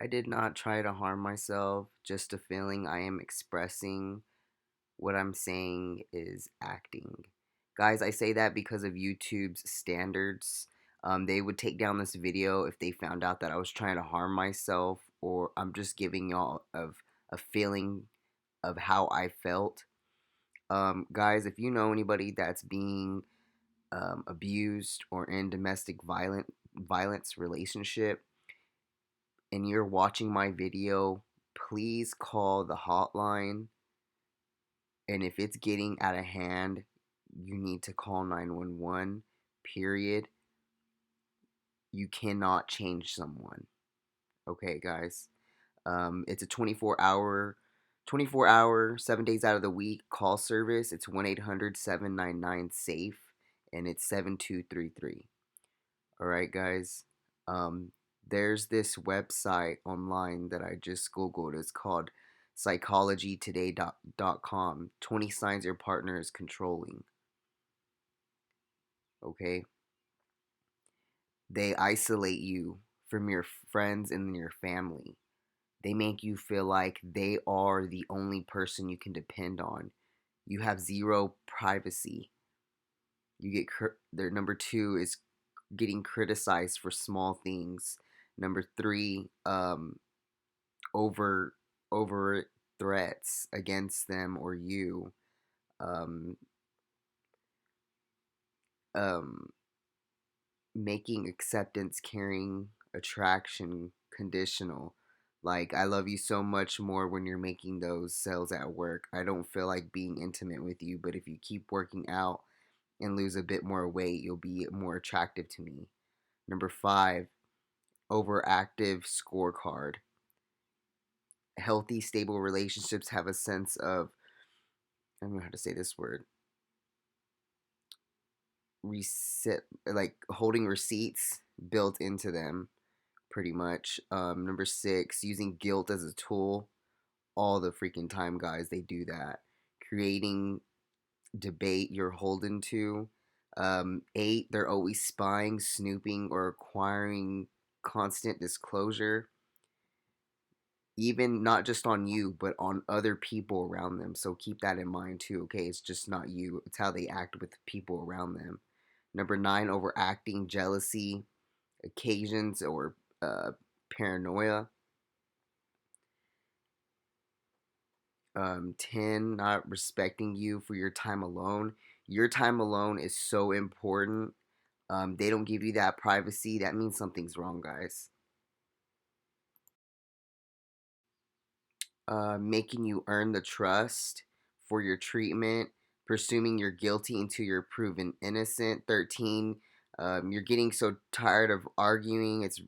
I did not try to harm myself, just a feeling I am expressing. What I'm saying is acting. Guys, I say that because of YouTube's standards. They would take down this video if they found out that I was trying to harm myself, or I'm just giving y'all of a feeling of how I felt. Guys, if you know anybody that's being abused or in domestic violence relationship, and you're watching my video, please call the hotline. And if it's getting out of hand, you need to call 911. Period. You cannot change someone. Okay, guys. It's a 24 hour, 7 days out of the week call service. It's 1-800-799-SAFE, and it's 7233. All right, guys. There's this website online that I just Googled. It's called psychologytoday.com. 20 signs your partner is controlling. Okay? They isolate you from your friends and your family. They make you feel like they are the only person you can depend on. You have zero privacy. You get their number 2 is getting criticized for small things. Number 3, over over threats against them or you. Um, um, Making acceptance, caring, attraction conditional. Like, I love you so much more when you're making those sales at work. I don't feel like being intimate with you, but if you keep working out and lose a bit more weight, you'll be more attractive to me. Number 5, overactive scorecard. Healthy, stable relationships have a sense of, I don't know how to say this word, reset, like holding receipts built into them, pretty much. Number 6, using guilt as a tool. All the freaking time, guys, they do that. Creating debate you're holden to. 8, they're always spying, snooping, or acquiring constant disclosure, even not just on you, but on other people around them. So keep that in mind too, okay? It's just not you, it's how they act with people around them. Number 9, overacting, jealousy, occasions, or paranoia. 10, not respecting you for your time alone. Your time alone is so important. They don't give you that privacy. That means something's wrong, guys. Making you earn the trust for your treatment, presuming you're guilty until you're proven innocent. 13, you're getting so tired of arguing. It's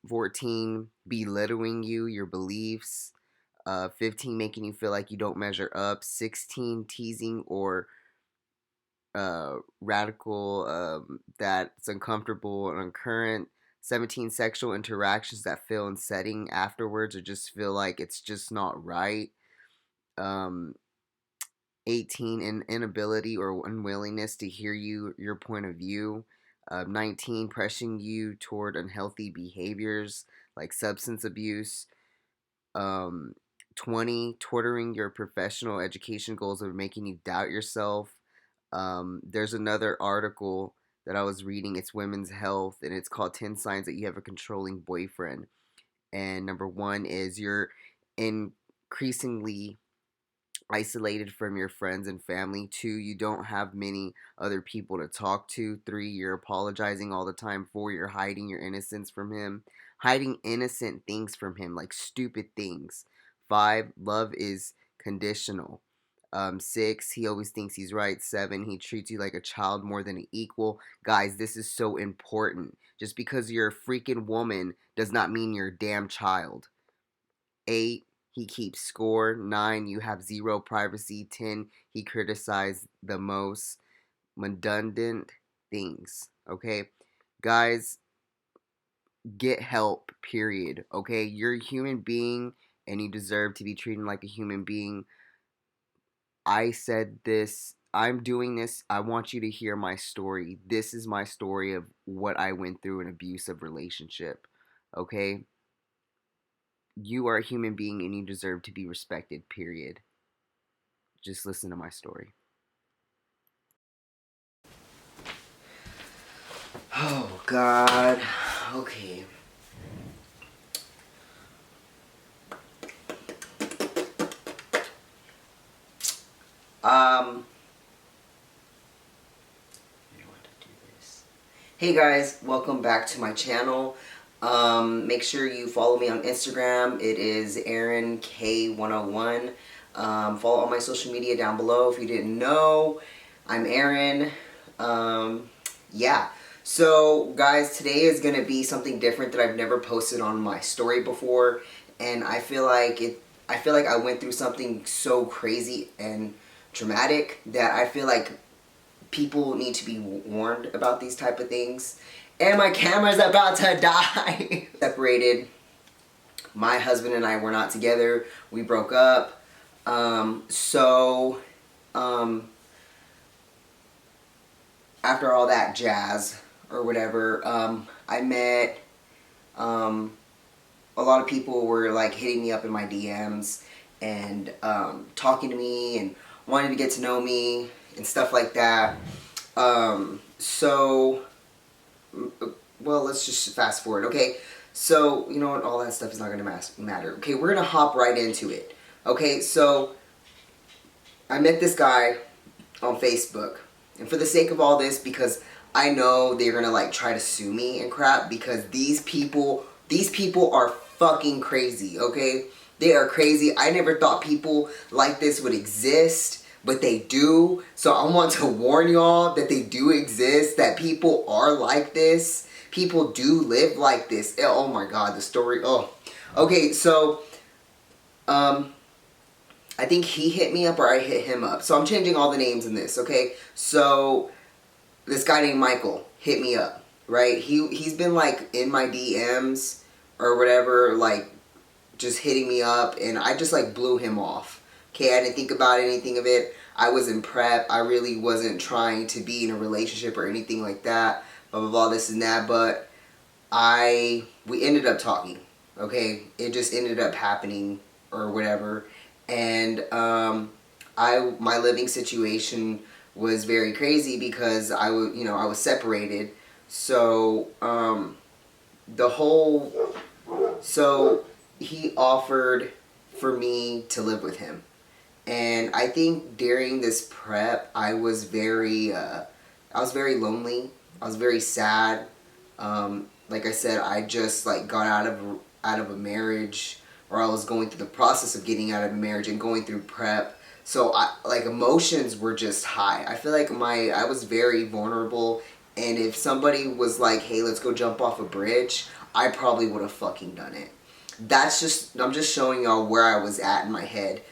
14, belittling you, your beliefs. 15, making you feel like you don't measure up. 16, teasing or radical that's uncomfortable and uncurrent. 17, sexual interactions that feel unsettling afterwards or just feel like it's just not right. um 18, an inability or unwillingness to hear your point of view. 19, pressing you toward unhealthy behaviors like substance abuse. um 20, torturing your professional education goals or making you doubt yourself. There's another article that I was reading. It's Women's Health, and it's called 10 Signs That You Have a Controlling Boyfriend. And number 1 is you're increasingly isolated from your friends and family. 2, you don't have many other people to talk to. 3, you're apologizing all the time. 4, you're hiding your innocence from him. Hiding innocent things from him, like stupid things. 5, love is conditional. 6, he always thinks he's right. 7, he treats you like a child more than an equal. Guys, this is so important. Just because you're a freaking woman does not mean you're a damn child. 8, he keeps score. 9, you have zero privacy. 10, he criticized the most redundant things. Okay? Guys, get help, period. Okay? You're a human being and you deserve to be treated like a human being. I said this. I'm doing this. I want you to hear my story. This is my story of what I went through in an abusive relationship. Okay? You are a human being and you deserve to be respected, period. Just listen to my story. Oh, God. Okay. Um, Hey guys, welcome back to my channel. Make sure you follow me on Instagram. It is AaronK101. Follow all my social media down below if you didn't know. I'm Aaron. Yeah. So guys, today is gonna be something different that I've never posted on my story before, and I feel like I went through something so crazy and traumatic that I feel like people need to be warned about these type of things. And my camera's about to die. Separated. My husband and I were not together. We broke up. After all that jazz or whatever, I met a lot of people were like hitting me up in my DMs and talking to me and wanting to get to know me and stuff like that. Well, let's just fast forward, okay? So, you know what, all that stuff is not going to matter. Okay, we're going to hop right into it. Okay, so I met this guy on Facebook. And for the sake of all this, because I know they're going to like try to sue me and crap, because these people are fucking crazy, okay? They are crazy. I never thought people like this would exist, but they do. So I want to warn y'all that they do exist, that people are like this. People do live like this. Oh my God, the story. Oh. Okay, so I think he hit me up or I hit him up. So I'm changing all the names in this, okay? So this guy named Micheal hit me up, right? He's been like in my DMs or whatever, like just hitting me up, and I just like blew him off. Okay, I didn't think about anything of it. I was in prep. I really wasn't trying to be in a relationship or anything like that. Blah blah blah, this and that. But we ended up talking. Okay, it just ended up happening or whatever. And my living situation was very crazy because I was separated. So so he offered for me to live with him. And I think during this prep, I was very lonely. I was very sad. Like I said, I just like got out of a marriage, or I was going through the process of getting out of a marriage and going through prep. So emotions were just high. I feel like I was very vulnerable, and if somebody was like, "Hey, let's go jump off a bridge," I probably would have fucking done it. I'm just showing y'all where I was at in my head.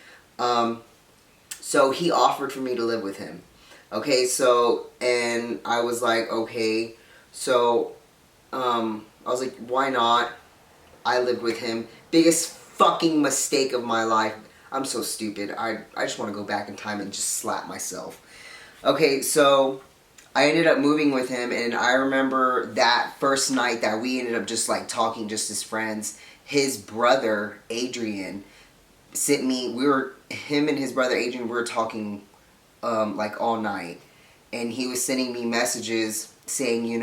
So he offered for me to live with him. Okay, so, and I was like, okay. So, I was like, why not? I lived with him. Biggest fucking mistake of my life. I'm so stupid. I just want to go back in time and just slap myself. Okay, so I ended up moving with him, and I remember that first night that we ended up just like talking just as friends. His brother, Adrian, sent me, him and his brother Adrian, we were talking like all night. And he was sending me messages saying,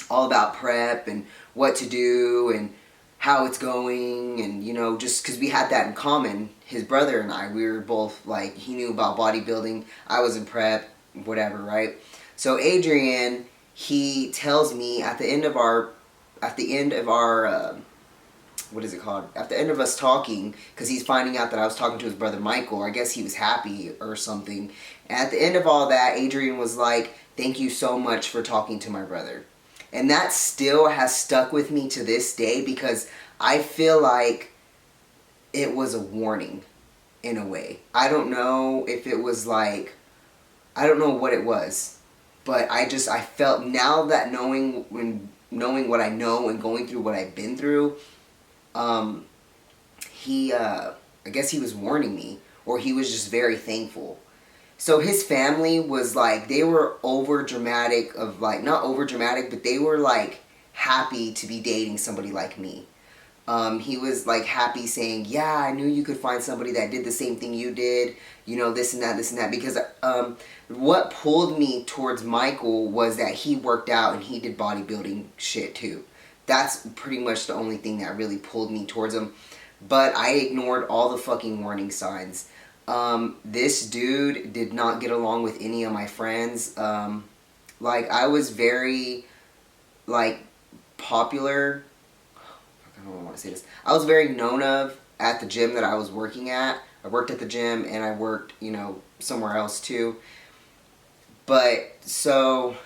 all about prep and what to do and how it's going, and just because we had that in common. His brother and I, we were both like, he knew about bodybuilding, I was in prep, whatever, right? So Adrian, he tells me at the end of our what is it called? At the end of us talking, because he's finding out that I was talking to his brother Micheal, I guess he was happy or something. And at the end of all that, Adrian was like, "Thank you so much for talking to my brother." And that still has stuck with me to this day, because I feel like it was a warning in a way. I don't know if it was like, I don't know what it was, but I felt, now that knowing what I know and going through what I've been through, I guess he was warning me, or he was just very thankful. So his family was like, they were over dramatic of like, not over dramatic, but they were like happy to be dating somebody like me. He was like happy saying, yeah, I knew you could find somebody that did the same thing you did, you know, this and that, because what pulled me towards Micheal was that he worked out and he did bodybuilding shit too. That's pretty much the only thing that really pulled me towards him. But I ignored all the fucking warning signs. This dude did not get along with any of my friends. Like, I was very, like, popular. I don't want to say this. I was very known of at the gym that I was working at. I worked at the gym and I worked, you know, somewhere else too. But, so,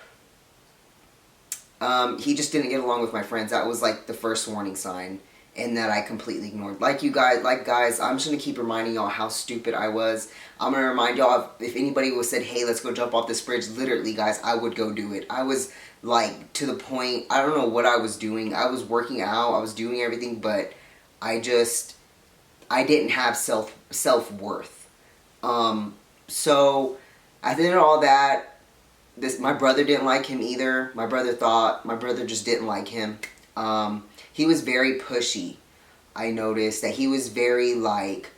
he just didn't get along with my friends. That was, like, the first warning sign. And that I completely ignored. Like guys, I'm just going to keep reminding y'all how stupid I was. I'm going to remind y'all, if anybody would said, hey, let's go jump off this bridge, literally, guys, I would go do it. I was, like, to the point, I don't know what I was doing. I was working out, I was doing everything, but I didn't have self-worth. So, at the end of all that, my brother didn't like him either. My brother just didn't like him. He was very pushy. I noticed that he was very like,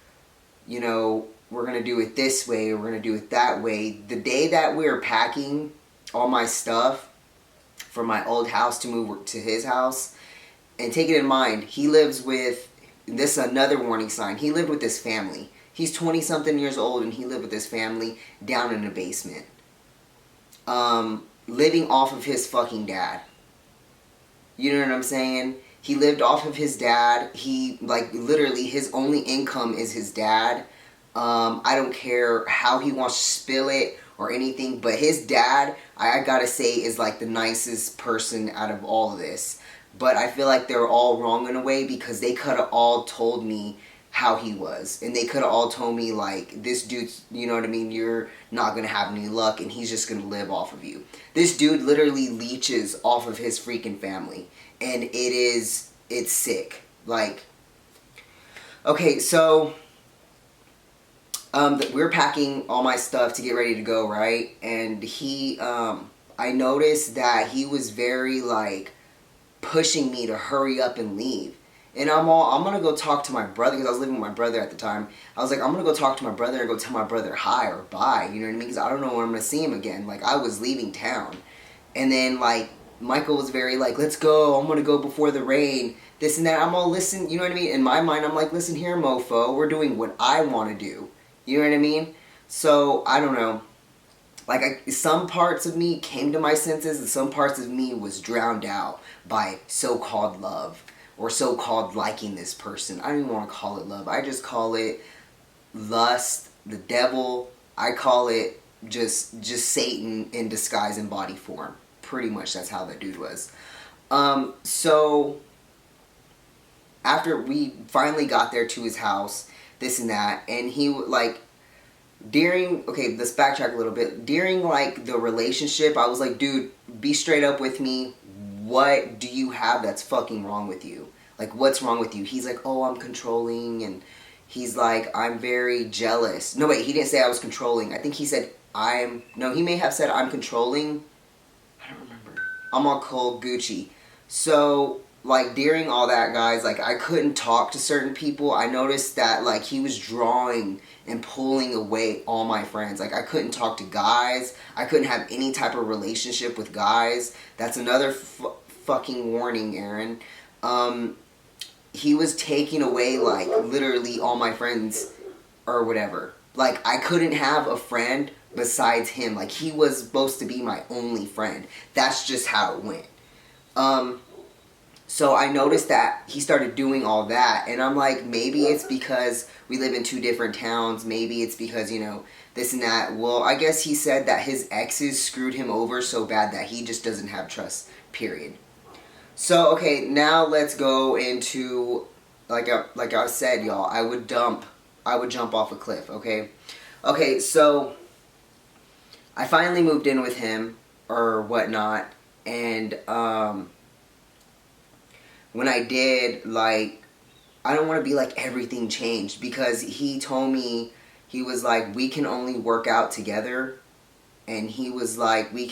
you know, we're going to do it this way, or we're going to do it that way. The day that we were packing all my stuff from my old house to move to his house, and take it in mind, he lives with, this is another warning sign, he lived with his family. He's 20-something years old and he lived with his family down in the basement. Living off of his fucking dad. You know what I'm saying? He lived off of his dad. He, like, literally, his only income is his dad. I don't care how he wants to spill it or anything, but his dad, I gotta say, is, like, the nicest person out of all of this. But I feel like they're all wrong in a way, because they could have all told me how he was. And they could have all told me, like, this dude's, you know what I mean, you're not going to have any luck and he's just going to live off of you. This dude literally leeches off of his freaking family. And it's sick. Like, okay, so, we were packing all my stuff to get ready to go, right? And I noticed that he was very, like, pushing me to hurry up and leave. And I'm going to go talk to my brother, because I was living with my brother at the time. I was like, I'm going to go talk to my brother and go tell my brother hi or bye, you know what I mean? Because I don't know when I'm going to see him again. Like, I was leaving town. And then, like, Micheal was very like, let's go, I'm going to go before the rain, this and that. I'm all, listen, you know what I mean? In my mind, I'm like, listen here, mofo, we're doing what I want to do. You know what I mean? So, I don't know. Like, some parts of me came to my senses, and some parts of me was drowned out by so-called love, or so-called liking this person. I don't even want to call it love. I just call it lust, the devil. I call it just Satan in disguise in body form. Pretty much that's how that dude was. So, after we finally got there to his house, this and that, and he, like, okay, let's backtrack a little bit. During, like, the relationship, I was like, dude, be straight up with me. What do you have that's fucking wrong with you? Like, what's wrong with you? He's like, oh, I'm controlling, and he's like, I'm very jealous. No, wait, he didn't say I was controlling. I think he said, he may have said I'm controlling. I don't remember. I'm all cold Gucci. So, like, during all that, guys, like, I couldn't talk to certain people. I noticed that, like, he was drawing and pulling away all my friends. Like, I couldn't talk to guys. I couldn't have any type of relationship with guys. That's another fucking warning, Aaron. He was taking away, like, literally all my friends or whatever. Like, I couldn't have a friend besides him. Like, he was supposed to be my only friend. That's just how it went. So I noticed that he started doing all that, and I'm like, maybe it's because we live in two different towns, maybe it's because, you know, this and that. Well, I guess he said that his exes screwed him over so bad that he just doesn't have trust, period. So, okay, now let's go into, like I said, y'all, I would jump off a cliff, okay? Okay, so I finally moved in with him, or whatnot, and, when I did, like, I don't want to be like everything changed, because he told me, he was like, we can only work out together, and he was like, we